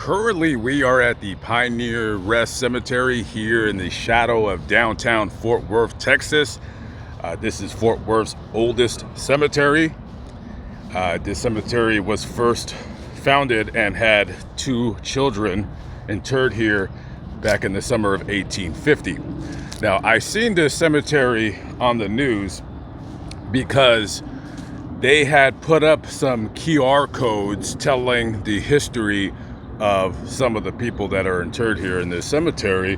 Currently, we are at the Pioneer Rest Cemetery here in the shadow of downtown Fort Worth, Texas. This is Fort Worth's oldest cemetery. This cemetery was first founded and had 2 children interred here back in the summer of 1850. Now, I seen this cemetery on the news because they had put up some QR codes telling the history of some of the people that are interred here in this cemetery.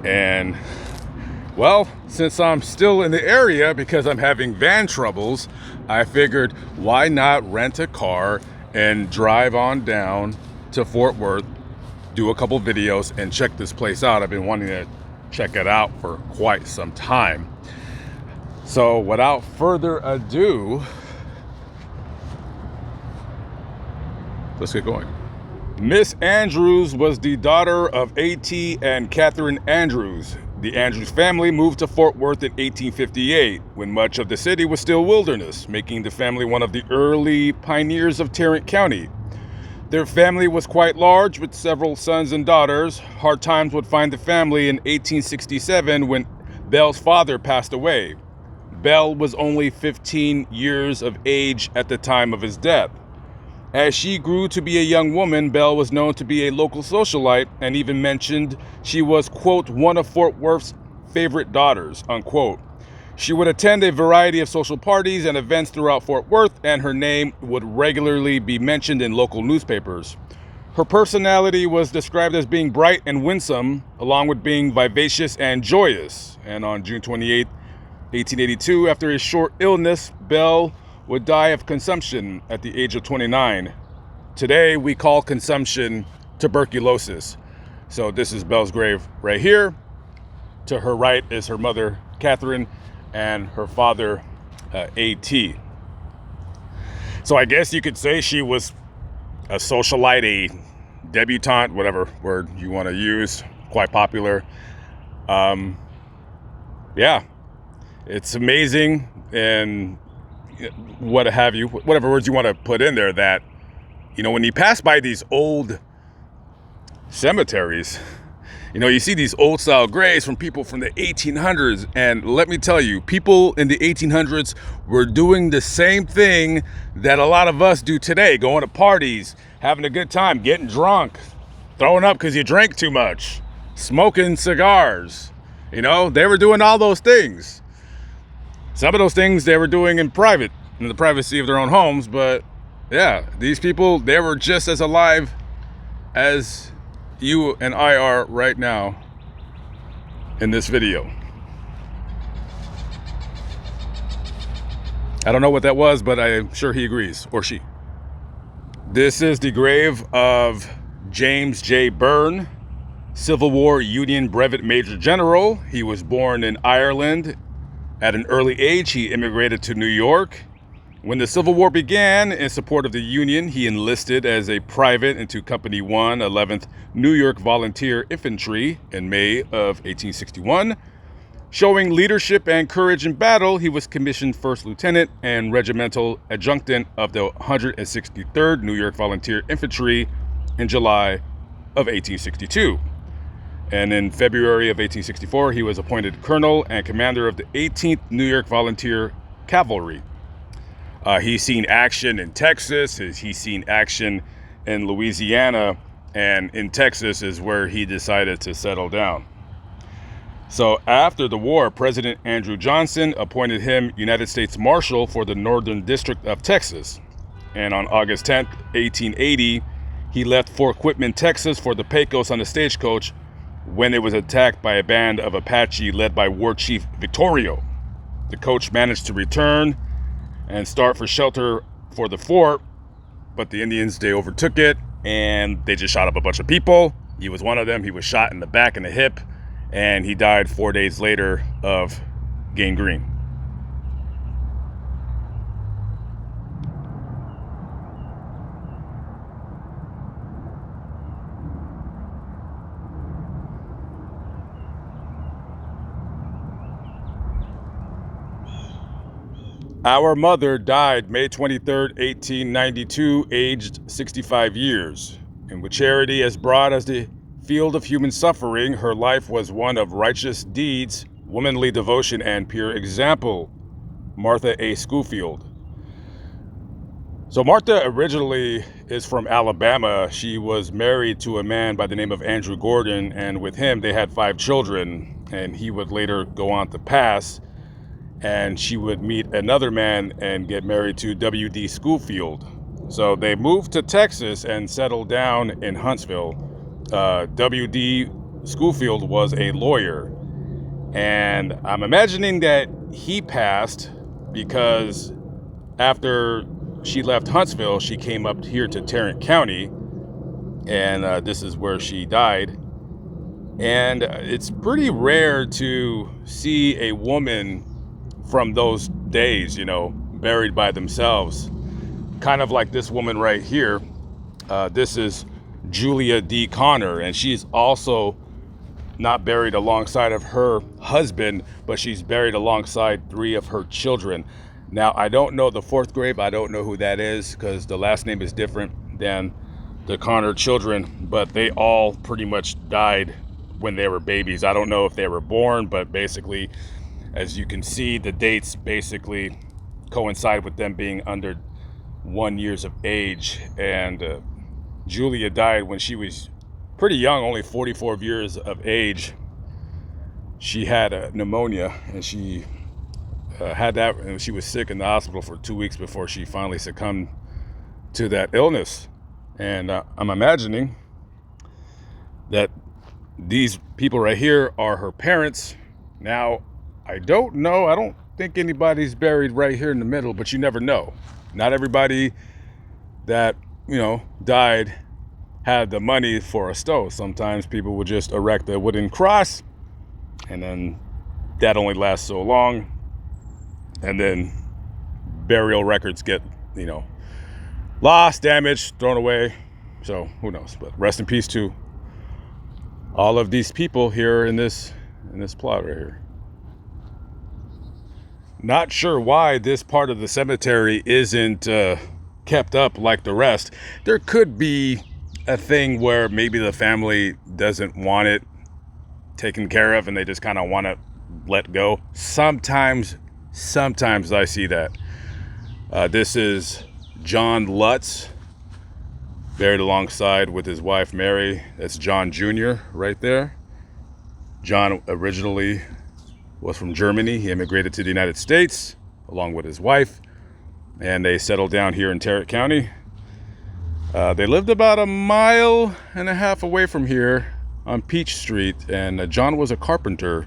And well, since I'm still in the area because I'm having van troubles, I figured why not rent a car and drive on down to Fort Worth, do a couple videos, and check this place out. I've been wanting to check it out for quite some time. So without further ado, let's get going. Miss Andrews was the daughter of A.T. and Catherine Andrews. The Andrews family moved to Fort Worth in 1858, when much of the city was still wilderness, making the family one of the early pioneers of Tarrant County. Their family was quite large, with several sons and daughters. Hard times would find the family in 1867 when Belle's father passed away. Belle was only 15 years of age at the time of his death. As she grew to be a young woman, Belle was known to be a local socialite and even mentioned she was, quote, one of Fort Worth's favorite daughters, unquote. She would attend a variety of social parties and events throughout Fort Worth, and her name would regularly be mentioned in local newspapers. Her personality was described as being bright and winsome, along with being vivacious and joyous. And on June 28, 1882, after a short illness, Belle would die of consumption at the age of 29. Today, we call consumption tuberculosis. So this is Belle's grave right here. To her right is her mother, Catherine, and her father, A.T. So I guess you could say she was a socialite, a debutante, whatever word you want to use, quite popular. Yeah, it's amazing, and what have you, whatever words you want to put in there, that, you know, when you pass by these old cemeteries, you know, you see these old style graves from people from the 1800s. And let me tell you, people in the 1800s were doing the same thing that a lot of us do today, going to parties, having a good time, getting drunk, throwing up because you drank too much, smoking cigars. You know, they were doing all those things. Some of those things they were doing in private, in the privacy of their own homes. But yeah, these people, they were just as alive as you and I are right now in this video. I don't know what that was, but I'm sure he agrees, or she. This is the grave of James J. Byrne, Civil War Union Brevet Major General. He was born in Ireland. At an early age, he immigrated to New York. When the Civil War began, in support of the Union, he enlisted as a private into Company 1, 11th New York Volunteer Infantry in May of 1861. Showing leadership and courage in battle, he was commissioned First Lieutenant and Regimental Adjutant of the 163rd New York Volunteer Infantry in July of 1862. And in February of 1864, he was appointed Colonel and Commander of the 18th New York Volunteer Cavalry. He's seen action in Texas, he's seen action in Louisiana, and in Texas is where he decided to settle down. So after the war, President Andrew Johnson appointed him United States Marshal for the Northern District of Texas. And on August 10th, 1880, he left Fort Quitman, Texas for the Pecos on a stagecoach when it was attacked by a band of Apache led by War Chief Victorio. The coach managed to return and start for shelter for the fort, but the Indians, they overtook it and they just shot up a bunch of people. He was one of them. He was shot in the back and the hip, and he died 4 days later of gangrene. Our mother died May 23rd, 1892, aged 65 years. And with charity as broad as the field of human suffering, her life was one of righteous deeds, womanly devotion, and pure example. Martha A. Scroffield. So Martha originally is from Alabama. She was married to a man by the name of Andrew Gordon, and with him they had 5 children, and he would later go on to pass, and she would meet another man and get married to W.D. Scroffield. So they moved to Texas and settled down in Huntsville. W.D. Scroffield was a lawyer, and I'm imagining that he passed because after she left Huntsville, she came up here to Tarrant County, and this is where she died. And it's pretty rare to see a woman from those days, buried by themselves. Kind of like this woman right here. This is Julia D. Connor, and she's also not buried alongside of her husband, but she's buried alongside 3 of her children. Now, I don't know the 4th grave. I don't know who that is because the last name is different than the Connor children, but they all pretty much died when they were babies. I don't know if they were born, but basically, as you can see, the dates basically coincide with them being under 1 year of age. And Julia died when she was pretty young, only 44 years of age. She had pneumonia, and she had that, and she was sick in the hospital for 2 weeks before she finally succumbed to that illness. And I'm imagining that these people right here are her parents. Now, I don't know. I don't think anybody's buried right here in the middle, but you never know. Not everybody that, died had the money for a stove. Sometimes people would just erect a wooden cross, and then that only lasts so long. And then burial records get, lost, damaged, thrown away. So who knows? But rest in peace to all of these people here in this plot right here. Not sure why this part of the cemetery isn't kept up like the rest. There could be a thing where maybe the family doesn't want it taken care of and they just kind of want to let go. Sometimes I see that. This is John Lutz, buried alongside with his wife Mary. That's John Jr. right there. John originally was from Germany. He immigrated to the United States along with his wife, and they settled down here in Tarrant County. They lived about 1.5 miles away from here on Peach Street, and John was a carpenter.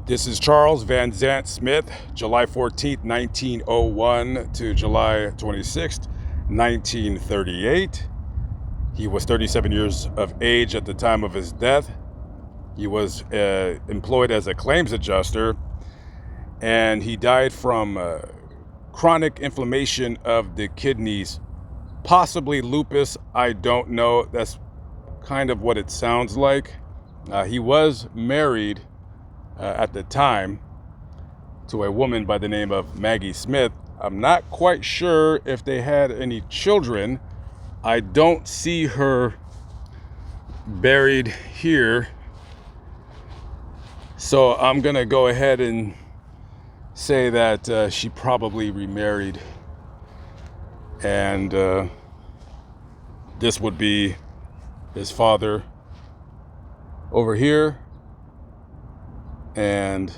This is Charles VanZant Smith, July 14th, 1901 to July 26th, 1938. He was 37 years of age at the time of his death. He was employed as a claims adjuster, and he died from chronic inflammation of the kidneys, possibly lupus. I don't know. That's kind of what it sounds like. He was married at the time to a woman by the name of Maggie Smith. I'm not quite sure if they had any children. I don't see her buried here, so I'm gonna go ahead and say that she probably remarried, and this would be his father over here and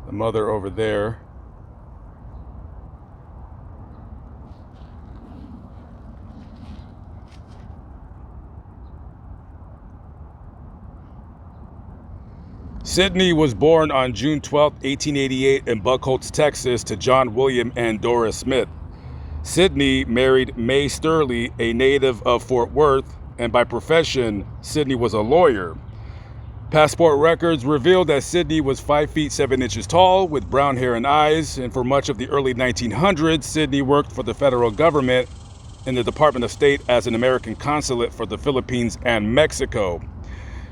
the mother over there. Sidney was born on June 12, 1888 in Buckholz, Texas, to John William and Doris Smith. Sidney married May Sturley, a native of Fort Worth, and by profession, Sidney was a lawyer. Passport records revealed that Sydney was 5 feet 7 inches tall with brown hair and eyes, and for much of the early 1900s, Sydney worked for the federal government in the Department of State as an American consulate for the Philippines and Mexico.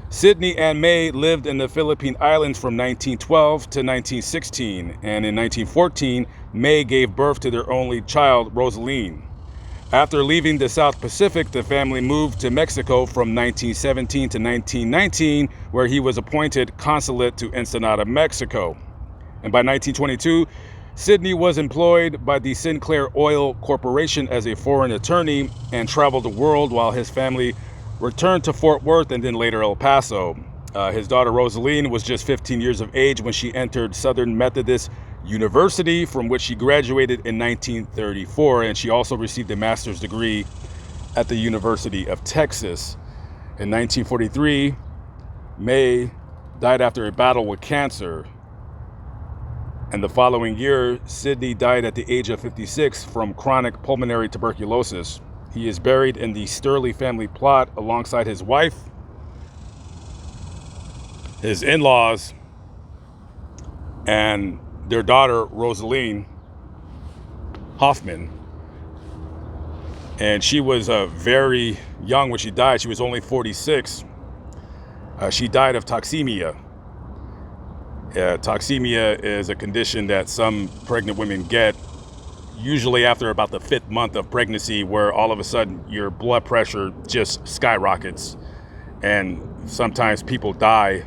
Sydney and May lived in the Philippine Islands from 1912 to 1916, and in 1914, May gave birth to their only child, Rosaline. After leaving the South Pacific, the family moved to Mexico from 1917 to 1919, where he was appointed consulate to Ensenada, Mexico. And by 1922, Sydney was employed by the Sinclair Oil Corporation as a foreign attorney and traveled the world while his family returned to Fort Worth and then later El Paso. His daughter Rosaline was just 15 years of age when she entered Southern Methodist University, from which she graduated in 1934, and she also received a master's degree at the University of Texas. In 1943, May died after a battle with cancer, and the following year, Sydney died at the age of 56 from chronic pulmonary tuberculosis. He is buried in the Sturley family plot alongside his wife, his in-laws, and their daughter, Rosaline Hoffman. And she was very young when she died. She was only 46. She died of toxemia. Toxemia is a condition that some pregnant women get, usually after about the 5th month of pregnancy, where all of a sudden your blood pressure just skyrockets. And sometimes people die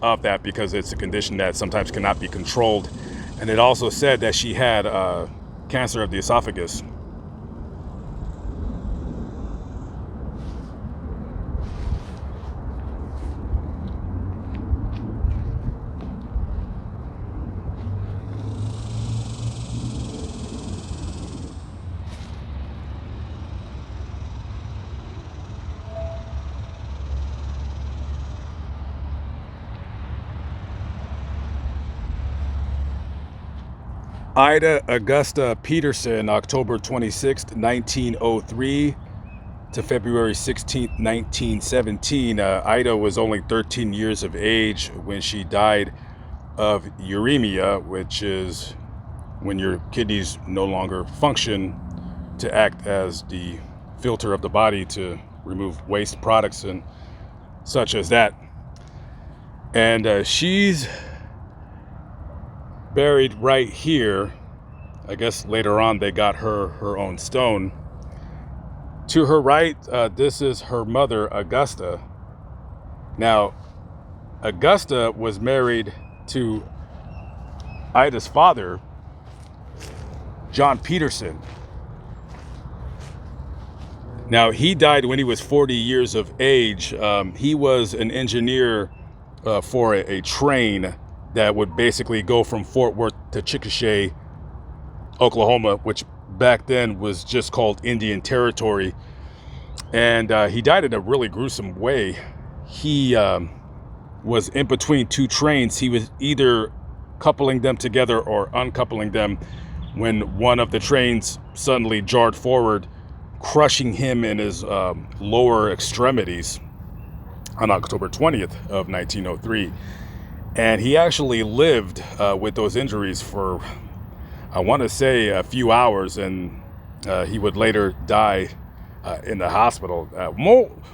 of that because it's a condition that sometimes cannot be controlled. And it also said that she had cancer of the esophagus. Ida Augusta Peterson, October 26, 1903 to February 16, 1917. Ida was only 13 years of age when she died of uremia, which is when your kidneys no longer function to act as the filter of the body to remove waste products and such as that. And she's buried right here. I guess later on they got her own stone. To her right, this is her mother, Augusta. Now, Augusta was married to Ida's father, John Peterson. Now, he died when he was 40 years of age. He was an engineer for a train that would basically go from Fort Worth to Chickasha, Oklahoma, which back then was just called Indian Territory. And he died in a really gruesome way. He was in between two trains. He was either coupling them together or uncoupling them when one of the trains suddenly jarred forward, crushing him in his lower extremities on October 20th of 1903. And he actually lived with those injuries for, I want to say, a few hours, and he would later die in the hospital.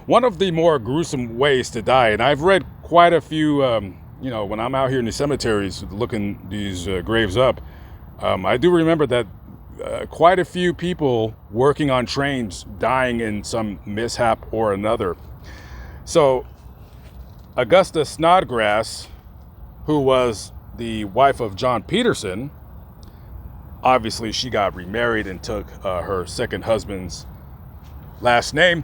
One of the more gruesome ways to die, and I've read quite a few, when I'm out here in the cemeteries looking these graves up, I do remember that quite a few people working on trains dying in some mishap or another. So Augusta Snodgrass, who was the wife of John Peterson, obviously she got remarried and took her second husband's last name.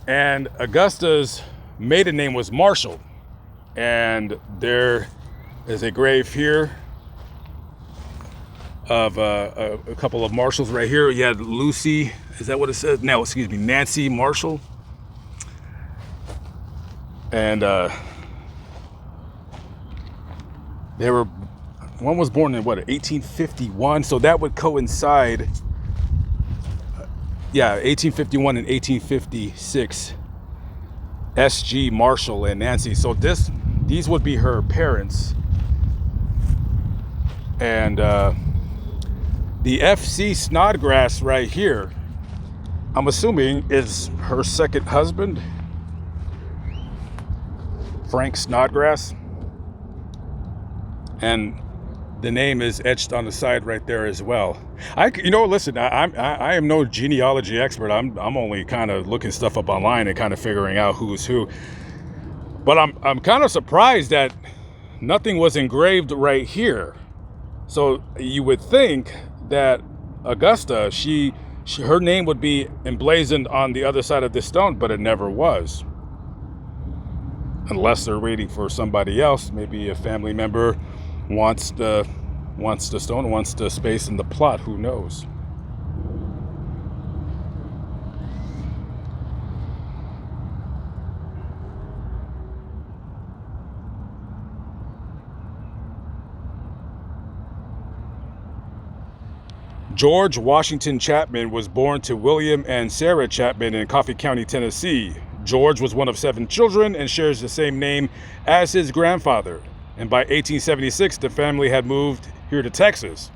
And Augusta's maiden name was Marshall. And there is a grave here of a couple of Marshalls right here. You had Lucy, is that what it says? No, excuse me, Nancy Marshall. And one was born in 1851, so that would coincide, 1851 and 1856, S.G. Marshall and Nancy. So this These would be her parents. And the FC Snodgrass right here, I'm assuming is her second husband, Frank Snodgrass. And the name is etched on the side right there as well. Listen, I am no genealogy expert. I'm only kind of looking stuff up online and kind of figuring out who's who. But I'm kind of surprised that nothing was engraved right here. So you would think that Augusta, her name would be emblazoned on the other side of this stone, but it never was. Unless they're waiting for somebody else, maybe a family member wants the stone, wants the space in the plot, who knows. George Washington Chapman was born to William and Sarah Chapman in Coffee County, Tennessee. George was one of 7 children and shares the same name as his grandfather. And by 1876, the family had moved here to Texas.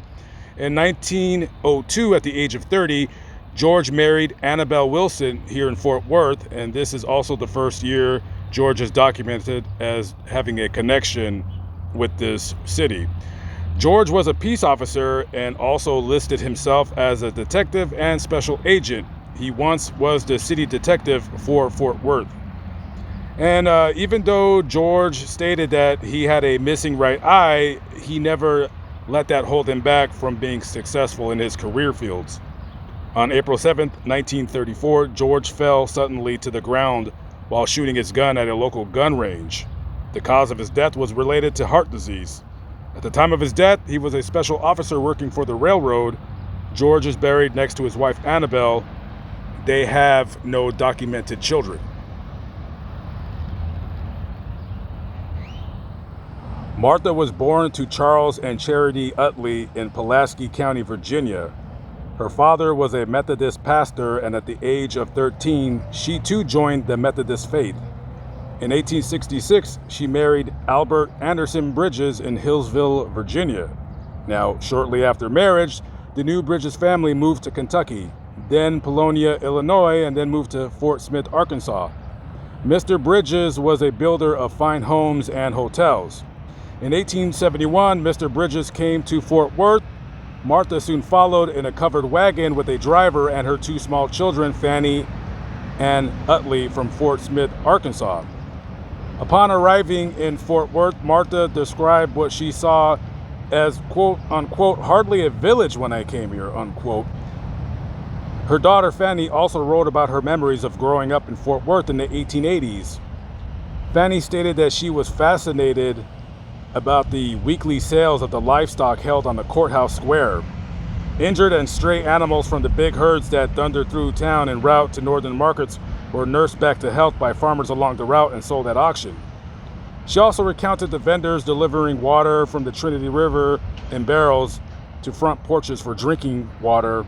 In 1902, at the age of 30, George married Annabelle Wilson here in Fort Worth, and this is also the first year George is documented as having a connection with this city. George was a peace officer and also listed himself as a detective and special agent. He once was the city detective for Fort Worth. And even though George stated that he had a missing right eye, he never let that hold him back from being successful in his career fields. On April 7th, 1934, George fell suddenly to the ground while shooting his gun at a local gun range. The cause of his death was related to heart disease. At the time of his death, he was a special officer working for the railroad. George is buried next to his wife, Annabelle. They have no documented children. Martha was born to Charles and Charity Utley in Pulaski County, Virginia. Her father was a Methodist pastor, and at the age of 13, she too joined the Methodist faith. In 1866, she married Albert Anderson Bridges in Hillsville, Virginia. Now, shortly after marriage, the new Bridges family moved to Kentucky, then Polonia, Illinois, and then moved to Fort Smith, Arkansas. Mr. Bridges was a builder of fine homes and hotels. In 1871, Mr. Bridges came to Fort Worth. Martha soon followed in a covered wagon with a driver and her 2 small children, Fanny and Utley, from Fort Smith, Arkansas. Upon arriving in Fort Worth, Martha described what she saw as, quote, unquote, hardly a village when I came here, unquote. Her daughter Fanny also wrote about her memories of growing up in Fort Worth in the 1880s. Fanny stated that she was fascinated about the weekly sales of the livestock held on the courthouse square. Injured and stray animals from the big herds that thundered through town en route to northern markets were nursed back to health by farmers along the route and sold at auction. She also recounted the vendors delivering water from the Trinity River in barrels to front porches for drinking water,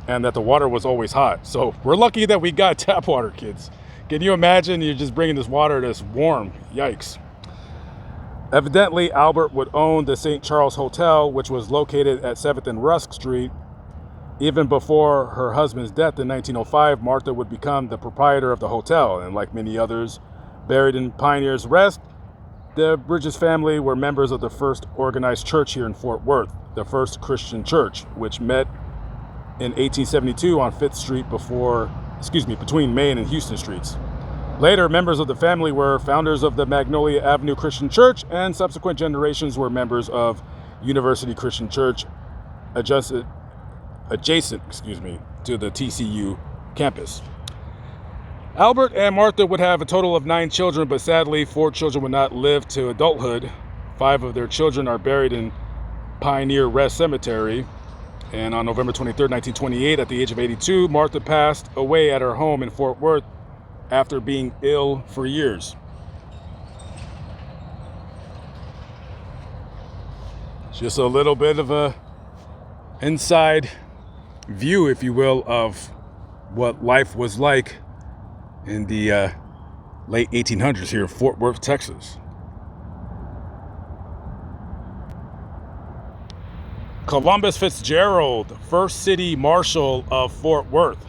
and that the water was always hot. So we're lucky that we got tap water, kids. Can you imagine you're just bringing this water that's warm? Yikes. Evidently, Albert would own the St. Charles Hotel, which was located at 7th and Rusk Street. Even before her husband's death in 1905, Martha would become the proprietor of the hotel, and like many others buried in Pioneer's Rest, the Bridges family were members of the first organized church here in Fort Worth, the First Christian Church, which met in 1872 on 5th Street between Main and Houston Streets. Later, members of the family were founders of the Magnolia Avenue Christian Church, and subsequent generations were members of University Christian Church, adjacent to the TCU campus. Albert and Martha would have a total of 9 children, but sadly, 4 children would not live to adulthood. 5 of their children are buried in Pioneer Rest Cemetery. And on November 23, 1928, at the age of 82, Martha passed away at her home in Fort Worth after being ill for years. Just a little bit of a inside view, if you will, of what life was like in the late 1800s here in Fort Worth, Texas. Columbus Fitzgerald, first city marshal of Fort Worth.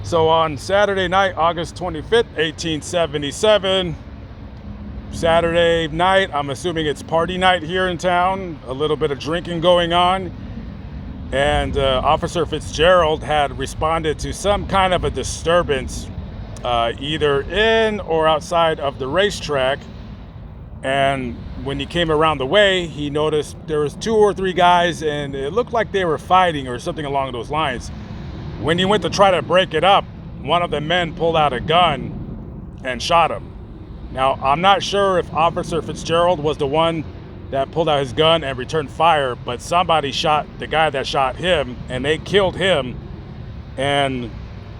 So on Saturday night, August 25th, 1877, Saturday night, I'm assuming it's party night here in town, a little bit of drinking going on, and Officer Fitzgerald had responded to some kind of a disturbance either in or outside of the racetrack. And when he came around the way, he noticed there was 2 or 3 guys, and it looked like they were fighting or something along those lines. When he went to try to break it up, one of the men pulled out a gun and shot him. Now, I'm not sure if Officer Fitzgerald was the one that pulled out his gun and returned fire, but somebody shot the guy that shot him, and they killed him. And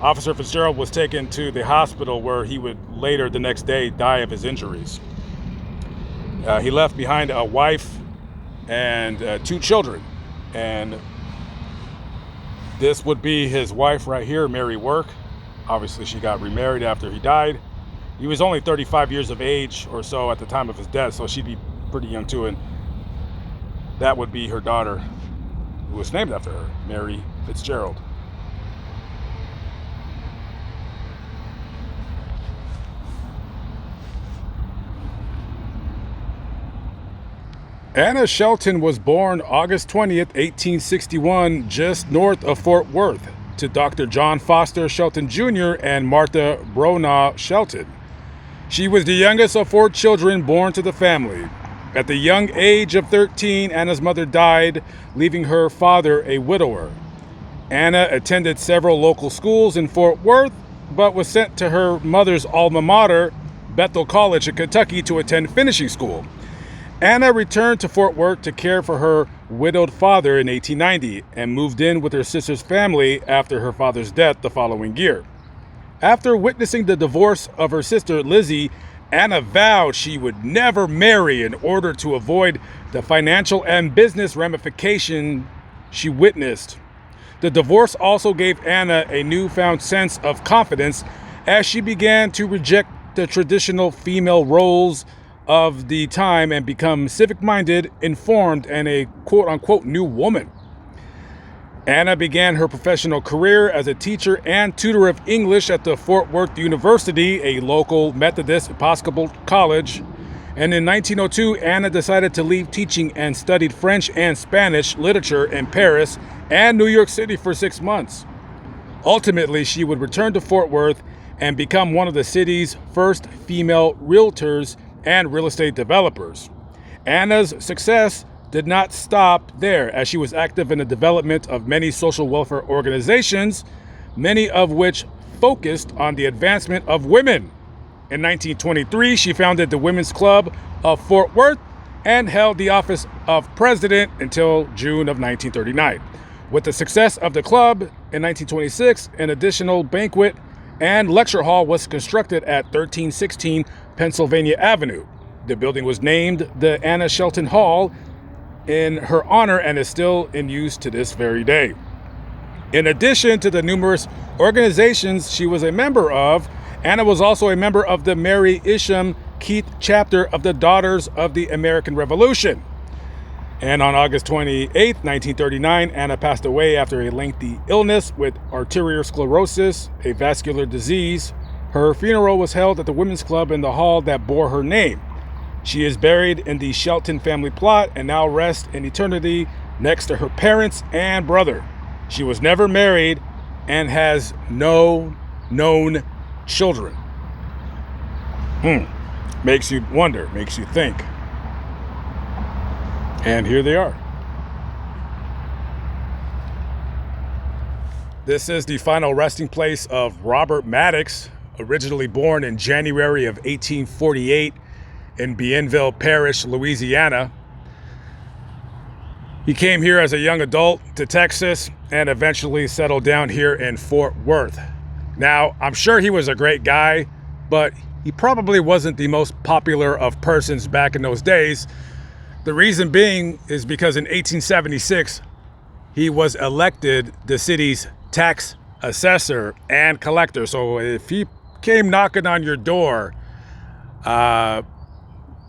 Officer Fitzgerald was taken to the hospital, where he would later the next day die of his injuries. He left behind a wife and 2 children. And this would be his wife right here, Mary Work. Obviously, she got remarried after he died. He was only 35 years of age or so at the time of his death, so she'd be pretty young too. And that would be her daughter, who was named after her, Mary Fitzgerald. Anna Shelton was born August 20th, 1861, just north of Fort Worth, to Dr. John Foster Shelton Jr. and Martha Bronaugh Shelton. She was the youngest of 4 children born to the family. At the young age of 13, Anna's mother died, leaving her father a widower. Anna attended several local schools in Fort Worth, but was sent to her mother's alma mater, Bethel College in Kentucky, to attend finishing school. Anna returned to Fort Worth to care for her widowed father in 1890 and moved in with her sister's family after her father's death the following year. After witnessing the divorce of her sister Lizzie, Anna vowed she would never marry in order to avoid the financial and business ramification she witnessed. The divorce also gave Anna a newfound sense of confidence as she began to reject the traditional female roles of the time and become civic-minded, informed, and a quote-unquote new woman. Anna began her professional career as a teacher and tutor of English at the Fort Worth University, a local Methodist Episcopal college. And in 1902, Anna decided to leave teaching and studied French and Spanish literature in Paris and New York City for 6 months. Ultimately, she would return to Fort Worth and become one of the city's first female realtors and real estate developers. Anna's success did not stop there, as she was active in the development of many social welfare organizations, many of which focused on the advancement of women. In 1923, she founded the Women's Club of Fort Worth and held the office of president until June of 1939. With the success of the club, in 1926, an additional banquet and lecture hall was constructed at 1316 Pennsylvania Avenue. The building was named the Anna Shelton Hall in her honor and is still in use to this very day. In addition to the numerous organizations she was a member of, Anna was also a member of the Mary Isham Keith chapter of the Daughters of the American Revolution. And on August 28, 1939, Anna passed away after a lengthy illness with arteriosclerosis, a vascular disease. Her funeral was held at the Women's Club in the hall that bore her name. She is buried in the Shelton family plot and now rests in eternity next to her parents and brother. She was never married and has no known children. Makes you wonder, makes you think. And here they are. This is the final resting place of Robert Maddox, originally born in January of 1848 in Bienville Parish, Louisiana. He came here as a young adult to Texas and eventually settled down here in Fort Worth. Now, I'm sure he was a great guy, but he probably wasn't the most popular of persons back in those days. The reason being is because in 1876, he was elected the city's tax assessor and collector. So if he came knocking on your door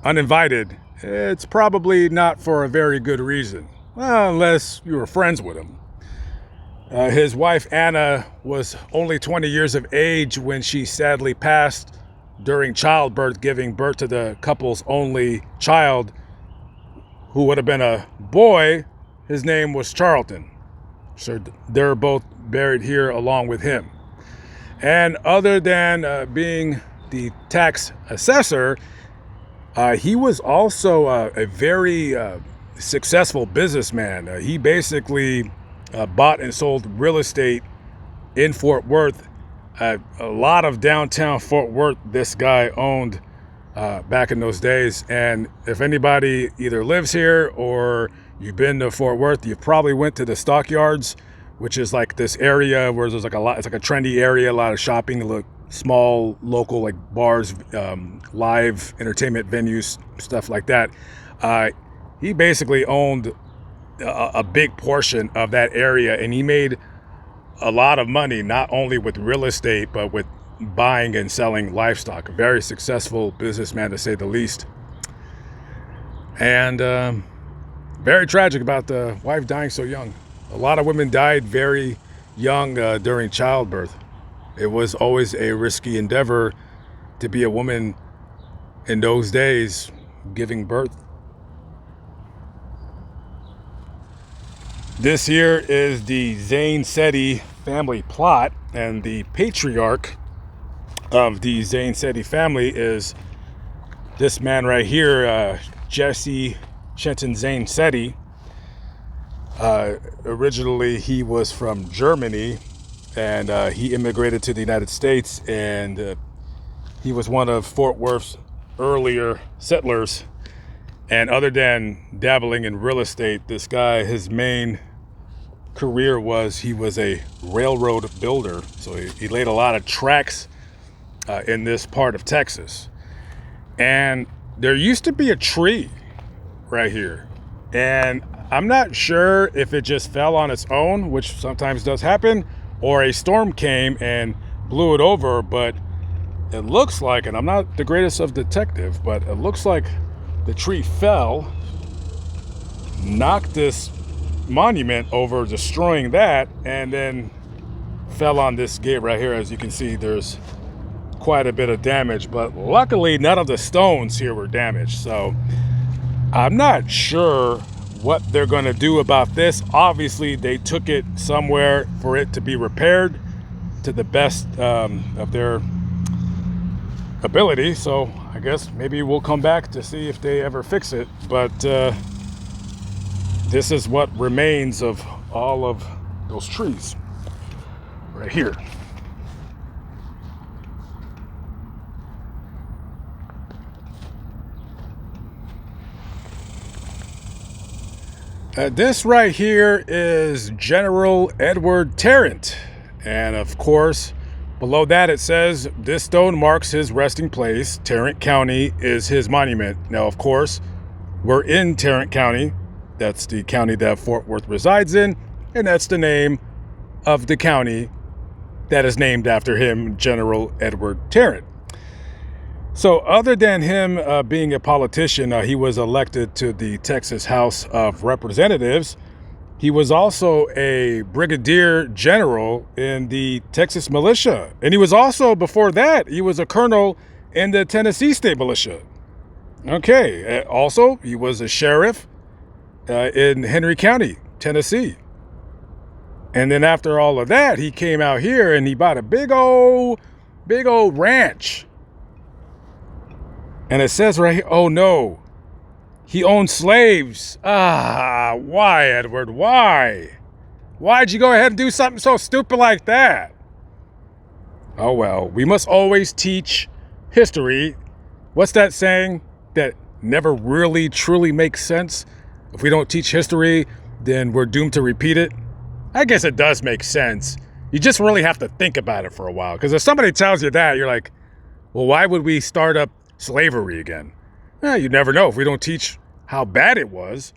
uninvited, it's probably not for a very good reason. unless you were friends with him. His wife, Anna, was only 20 years of age when she sadly passed during childbirth, giving birth to the couple's only child, who would have been a boy. His name was Charlton. So they're both buried here along with him. And other than being the tax assessor, he was also a very successful businessman. He basically bought and sold real estate in Fort Worth. A lot of downtown Fort Worth this guy owned back in those days. And if anybody either lives here or you've been to Fort Worth, you probably went to the Stockyards, which is like this area where there's like a lot, it's like a trendy area, a lot of shopping, small local like bars, live entertainment venues, stuff like that. He basically owned a big portion of that area, and he made a lot of money, not only with real estate, but with buying and selling livestock. A very successful businessman, to say the least. And very tragic about the wife dying so young. A lot of women died very young during childbirth. It was always a risky endeavor to be a woman in those days giving birth. This here is the Zane-Seti family plot, and the patriarch of the Zane-Seti family is this man right here, Jesse Shelton Zane-Seti. Originally, he was from Germany, and he immigrated to the United States, and he was one of Fort Worth's earlier settlers. And other than dabbling in real estate, this guy, his main career was he was a railroad builder. So he laid a lot of tracks in this part of Texas. And there used to be a tree right here. And I'm not sure if it just fell on its own, which sometimes does happen, or a storm came and blew it over. But it looks like, and I'm not the greatest of detective, but it looks like the tree fell, knocked this monument over, destroying that, and then fell on this gate right here. As you can see, there's quite a bit of damage, but luckily none of the stones here were damaged. So I'm not sure what they're going to do about this. Obviously, they took it somewhere for it to be repaired to the best of their ability. So I guess maybe we'll come back to see if they ever fix it. But this is what remains of all of those trees right here. This right here is General Edward Trent. And of course, below that it says, this stone marks his resting place. Tarrant County is his monument. Now, of course, we're in Tarrant County. That's the county that Fort Worth resides in. And that's the name of the county that is named after him, General Edward Trent. So other than him being a politician, he was elected to the Texas House of Representatives. He was also a brigadier general in the Texas militia. And he was also, before that, he was a colonel in the Tennessee State Militia. Okay, also, he was a sheriff in Henry County, Tennessee. And then after all of that, he came out here and he bought a big old ranch. And it says right here, oh no, he owned slaves. Why, Edward? Why? Why'd you go ahead and do something so stupid like that? Oh well, we must always teach history. What's that saying that never really truly makes sense? If we don't teach history, then we're doomed to repeat it. I guess it does make sense. You just really have to think about it for a while. Because if somebody tells you that, you're like, well, why would we start up slavery again? You never know if we don't teach how bad it was.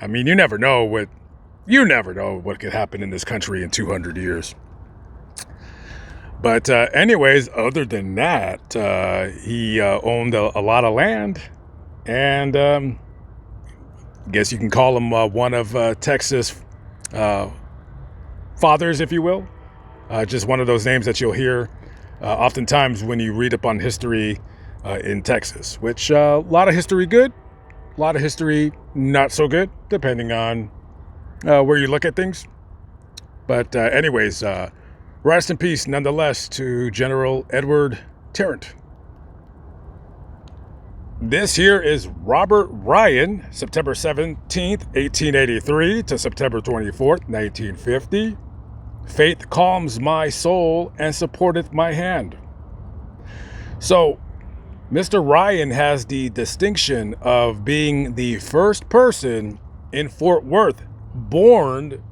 I mean, you never know what could happen in this country in 200 years. But anyways, other than that, he owned a lot of land, and guess you can call him one of Texas fathers, if you will. Just one of those names that you'll hear oftentimes when you read up on history in Texas, which a lot of history good, a lot of history not so good, depending on where you look at things. But anyways, rest in peace nonetheless to General Edward Trent. This here is Robert Ryan, September 17th, 1883 to September 24th, 1950. Faith calms my soul and supporteth my hand. So, Mr. Ryan has the distinction of being the first person in Fort Worth born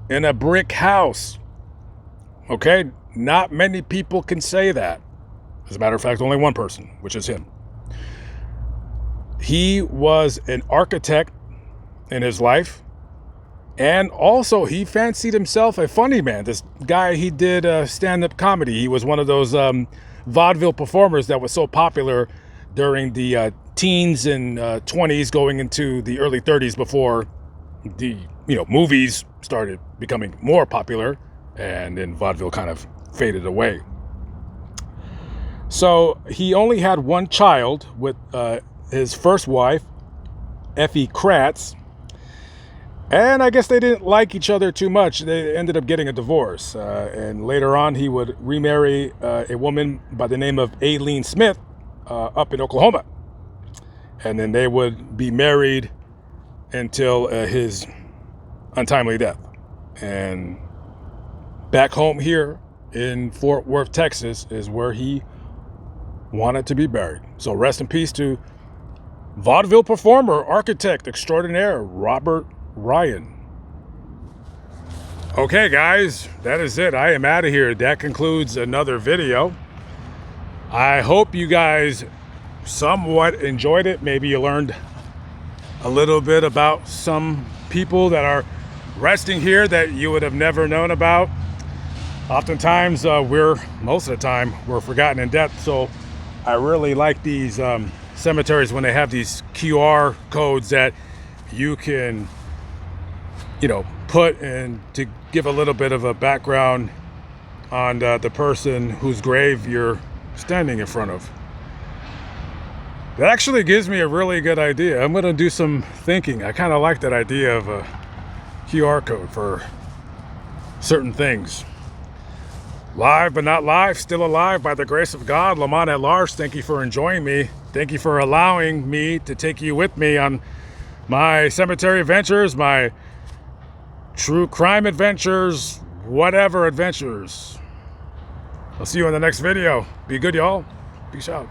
in a brick house. Okay? Not many people can say that. As a matter of fact, only one person, which is him. He was an architect in his life, and also he fancied himself a funny man. This guy, he did stand-up comedy. He was one of those vaudeville performers that was so popular during the teens and 20s going into the early 30s before the movies started becoming more popular, and then vaudeville kind of faded away. So he only had one child with his first wife, Effie Kratz, and I guess they didn't like each other too much. They ended up getting a divorce, and later on he would remarry a woman by the name of Aileen Smith up in Oklahoma, and then they would be married until his untimely death. And back home here in Fort Worth, Texas, is where he wanted to be buried. So rest in peace to vaudeville performer, architect extraordinaire, Robert Ryan. Okay, guys, that is it. I am out of here. That concludes another video. I hope you guys somewhat enjoyed it. Maybe you learned a little bit about some people that are resting here that you would have never known about. Oftentimes, most of the time, we're forgotten in death. So I really like these cemeteries when they have these QR codes that you can, put in to give a little bit of a background on the person whose grave you're standing in front of. That actually gives me a really good idea. I'm going to do some thinking. I kind of like that idea of a QR code for certain things. Live but not live, still alive by the grace of God. Lamont at large, thank you for enjoying me. Thank you for allowing me to take you with me on my cemetery adventures, my true crime adventures, whatever adventures. I'll see you in the next video. Be good, y'all. Peace out.